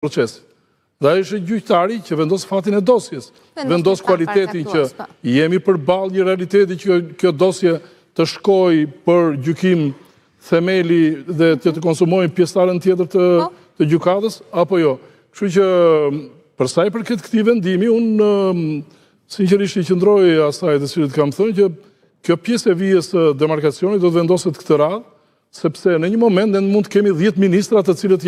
proces. Dhe ai është gjyqtari që vendos fatin e dosjes, vendos kualitetin që jemi përballë një realiteti që kjo dosje të shkojë për gjykim themeli dhe të konsumojnë pjesëtarën tjetër të gjykatës apo jo. Kështu që për sa i përket këtij vendimi, unë sinqerisht i qëndroj asaj të cilët kam thënë që kjo pjesë e vijës së demarkacionit do të vendoset këtë radhë, sepse në një moment ne mund të kemi 10 ministra të cilët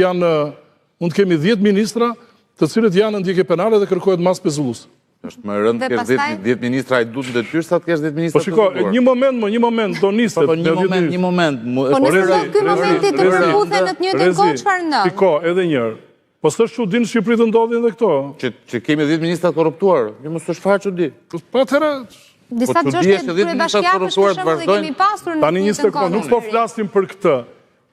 janë në ndjekje penale dhe kërkohet mas pezulluese. Është më rëndë të kesh 10 ministra i duhet në detyrë sa të kesh 10 ministra të zgjuar. Po shiko, një moment do niset. Po një moment. Po nëse ky momenti të përputhen në të njëjtën kohë çfarë ndodh? Shiko, edhe një herë. Po s'është çudi në Shqipëri të ndodhin edhe këto. Që kemi 10 ministra korruptuar. Jo mos është fare çudi. Po atëherë disa çështje kryebashkiake për shembull e kemi pasur në tani një sekond, nuk po flasim për këtë.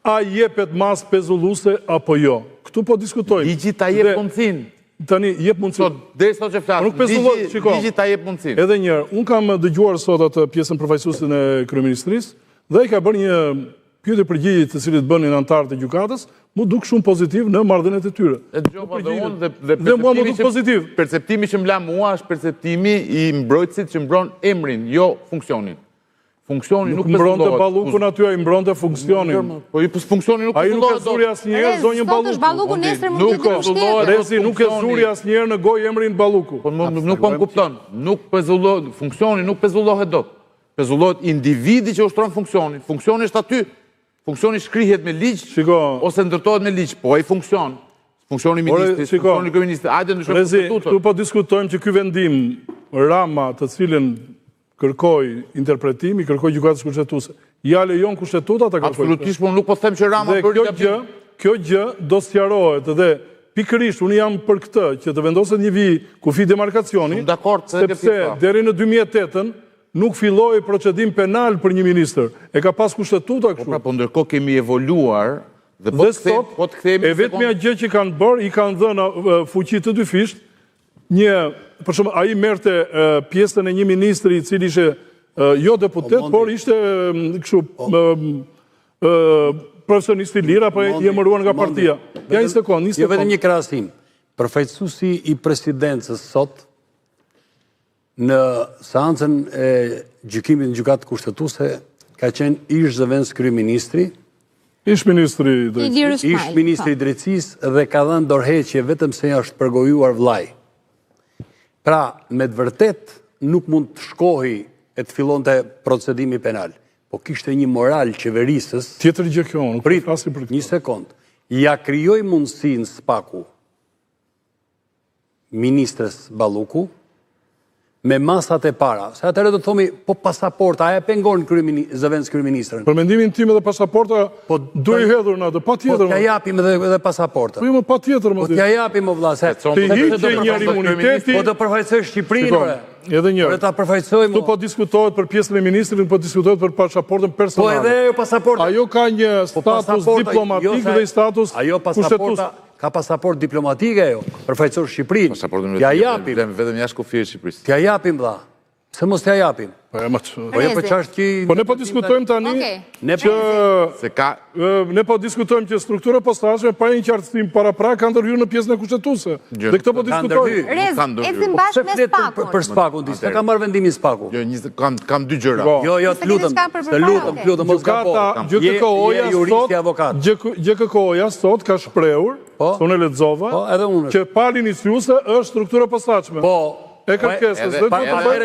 A jepet mas pezulluese apo jo? Këtu po diskutojmë. Ligji ta jep mundsinë. Tani jep mundësinë. Derisa që flas, ligji ta jep mundësinë. Edhe një herë, un kam dëgjuar sot atë pjesën përfaqësuese e kryeministrisë dhe ai ka bërë një pyetje përgjigje të cilët bënin anëtarët e gjykatës, mu duk shumë pozitiv në marrëdhëniet e tyre. Dhe mua më duk pozitiv. Perceptimi që mbla mua është perceptimi i mbrojtësit që mbron emrin, jo funksionin. Funksioni nuk mbronte Ballukun aty, ai mbronte funksionin. Po funksioni nuk ai nuk e zuri asnjëherë zonjën Balluku. Balluku nesër mund të jetë Rezi nuk e zuri asnjëherë në gojë emrin Balluku. Po nuk po kupton. Nuk pezullohet funksioni, nuk pezullohet dot. Pezullohet individi që ushtron funksionin. Funksioni është aty. Funksioni shkrihet me ligj ose ndërtohet me ligj, po ai funksion. Funksioni i ministrit, funksioni i kryeministit. Hajde ndryshojmë statutun. Këtu po diskutojmë që ky vendim Rama, të cilën kërkoj interpretimi, kërkoj gjykatës kushtetuese. Ja lejon kushtetuta ta kërkojë. Absolutisht, por nuk po them që Rama bëri gabim. Kjo gjë do sqarohet dhe pikërisht unë jam për këtë që të vendoset një vijë kufi demarkacioni, sepse deri në 2008-ën nuk filloi procedim penal për një ministër. E ka pas kushtetuta kështu. Po ndërkohë kemi evoluar dhe po të kthehemi. E vetmja gjë që kanë bërë, i kanë dhënë fuqi të dyfisht. Për shumë, a i merte pjesën e një ministri i cili ishe jo deputet, por ishte profesionist i lirë, apo i emëruar nga partia. Ja një sekund, Jo vetëm një krahasim. Përfaqësuesi i presidencës sot në seancën e gjykimit në gjykatë kushtetuese ka qenë ish zëvendës kryeministri, ish ministri i drejtësisë dhe ka dhënë dorëheqje vetëm se është përgojuar vllai. Pra, me të vërtet, nuk mund të shkohi e të fillon të procedimi penal. Po kishte një moral qeverisës... Tjetër gjë kjo, nuk flasim për këtë. Një sekund. Ja krijoi mundësinë SPAK-u ministres Balluku me masat e para. Se atëherë do të thomi, po pasaporta, aja pengon zëvendës kryeministrën. Për mendimin tim edhe pasaporta do i hedhur në atë, pa tjetër. Po t'ja japim edhe pasaporta. Po jo më pa tjetër më. Po t'ja japim o vlla, se të hiqë një imuniteti. Po të përfaqësoj Shqipërinë. Edhe një. Po ta përfaqësojmë. Tu po diskutohet për pjesën e ministrit, po diskutohet për pasaportën personale. Po edhe pasaporta. Ajo ka një status diplomatik dhe status kushtetues. Ka pasaport diplomatike ajo, përfaqësor Shqipërinë. T'ja japim. Vetëm jashtë kufijës së Shqipërisë. T'ja japim vlla. Pse mos t'ja japim? Po ne po diskutojmë tani ne po diskutojmë që struktura posaçme pa një qartësim paraprak kanë ndërhyrë në pjesën e kushtetuese. Dhe këtë po diskutojmë. Ecim bashkë me SPAK-un. Për SPAK-un ti, s'ka marrë vendimin SPAK-u. Jo, kam dy gjëra. Jo, të lutem, mos gapo. GKK-ja sot ka shprehur, unë e lexova, që pala iniciuese është struktura posaçme. E kërkesës.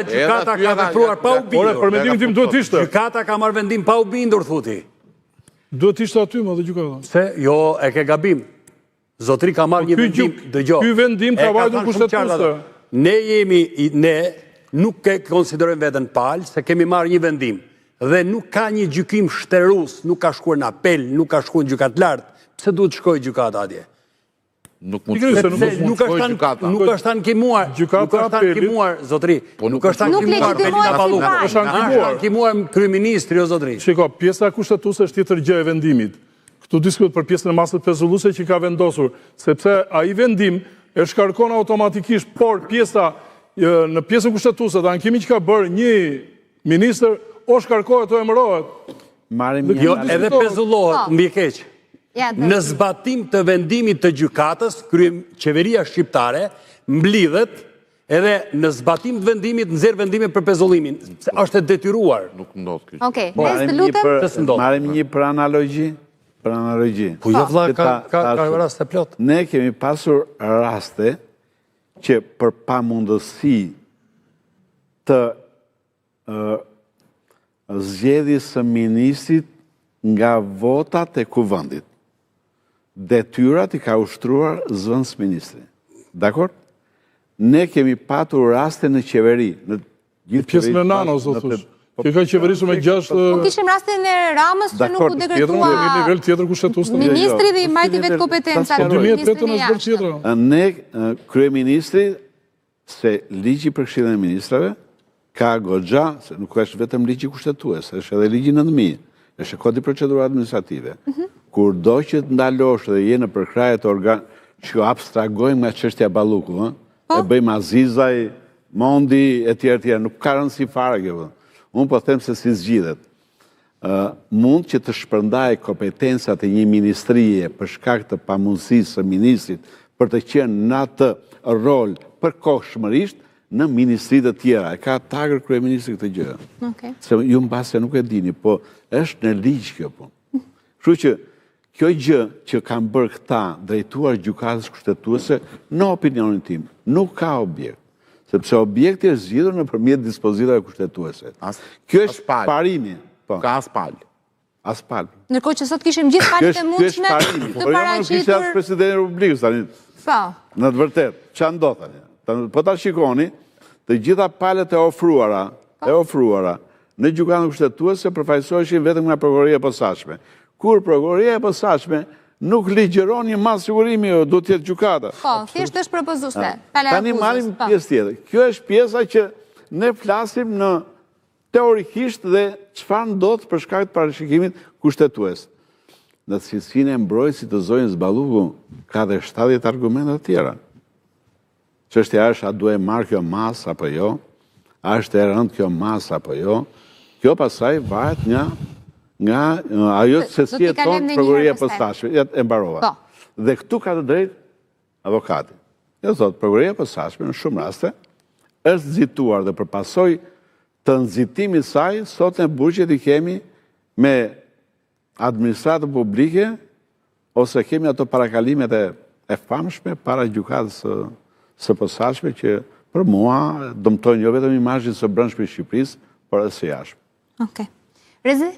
Gjykata ka vepruar pa u bindur. Për mendimin tim duhet ishte. Gjykata ka marrë vendim pa u bindur, thuti. Duhet ishte aty më dhe gjykata. Se, jo, e ke gabim. Zotri ka marrë një vendim, dëgjoj. Ky vendim ka vajtur kushtetuese. Ne nuk e konsiderojmë veten palë, se kemi marrë një vendim. Dhe nuk ka një gjykim shtërus, nuk ka shkuar në apel, nuk ka shkuar në gjykatë lartë. Pse duhet shkojë gjykata atje? Nuk është ankimuar, zotri. Nuk është ankimuar kryeministri, o zotri. Shiko, pjesa kushtetuese është tjetër gjë e vendimit. Këtu diskutohet për pjesën e masës pezulluese që ka vendosur, sepse ai vendim e shkarkon automatikisht, por në pjesën kushtetuese dhe ankimi që ka bërë një ministër, o shkarkohet o emërohet. Jo, edhe pezullohet, mbi keq. Në zbatim të vendimit të gjykatës, qeveria shqiptare mblidhet edhe në zbatim të vendimit, nëzirë vendimit për pezullimin. Është e detyruar. Nuk ndodh kjo. Okej, les të lutem. Marim një për analogji. Po jo vlla, ka rast e plot. Ne kemi pasur raste që për pamundësi të zgjedhjes së ministrit nga votat e kuvendit, detyrat i ka ushtruar zëvendës ministri. Dakor? Ne kemi patur raste në qeveri. Pjesë me nano, zotush. Kjo ka qeverisur me 6... Po kishim rastin e Ramës që nuk u dekretua... Në nivel tjetër kushtetues. Ministri dhe i majti vetë kompetenca. Po 2008 në zbërë tjetëra. Ne, kryeministri, se ligji për Këshillin e Ministrave, ka goxha, se nuk është vetëm ligji kushtetues, është edhe ligji 9000, është kodi procedurore administrative. Kur do që të ndalosh dhe je në përkraje të organ, që abstragojmë nga çështja Balluku, e bëjmë Azizaj, Mondi, e tjerë, nuk ka rëndësi fare kjo. Unë po them se si zgjidhet. Mund që të shpërndaj kompetencat e një ministrije për shkak të pamundësisë së ministrit për të qenë në atë rol përkohshmërisht në ministritë të tjera. E ka tagër kryeministri këtë gjë. Se ju mbase nuk e dini, po është në ligj kjo punë. Kështu që kjo gjë që kanë bërë këta drejtuar gjykatës kushtetuese, në opinionin tim, nuk ka objekt. Sepse objekti është zgjidhur nëpërmjet dispozitave kushtetuese. Kjo është parimi. Ka as palë. As palë. Ndërkohë që sot kishim gjithë palët e mundshme të paraqitur. Kishte as presidenti i Republikës tani. Po. Në të vërtetë, ç'a ndodh tani? Po ta shikoni, të gjitha palët e ofruara në gjykatën kushtetuese përfaqësoheshin vetëm nga prokuroria e posaçme. Kur prokuroria e posaçme nuk ligjeron një mas sigurimi, do të jetë gjykata. Po, thjesht është propozuese. Tani marrim pjesë tjetër. Kjo është pjesa që ne flasim në teorikisht dhe çfarë ndodh për shkak të parashikimit kushtetues. Në cilësinë e mbrojtësit të zonës Balluku ka dhe 70 argumente të tjera. Çështja është, a duhet marrë kjo mas apo jo? A është e rëndë kjo mas apo jo? Kjo pasaj varet nga ajo se si e tonë prokuroria e posaçme, e mbarova. Dhe këtu ka të drejtë avokati. Jo thotë, prokuroria e posaçme në shumë raste është nxituar dhe përpasoj të nxitimit saj, sot në burgjet i kemi me administratë publike ose kemi ato parakalimet e famshme para gjykatës së posaçme që për mua dëmtojnë jo vetëm imazhin së brendshme të Shqipërisë, por edhe së jashtme. Okej. Rezi?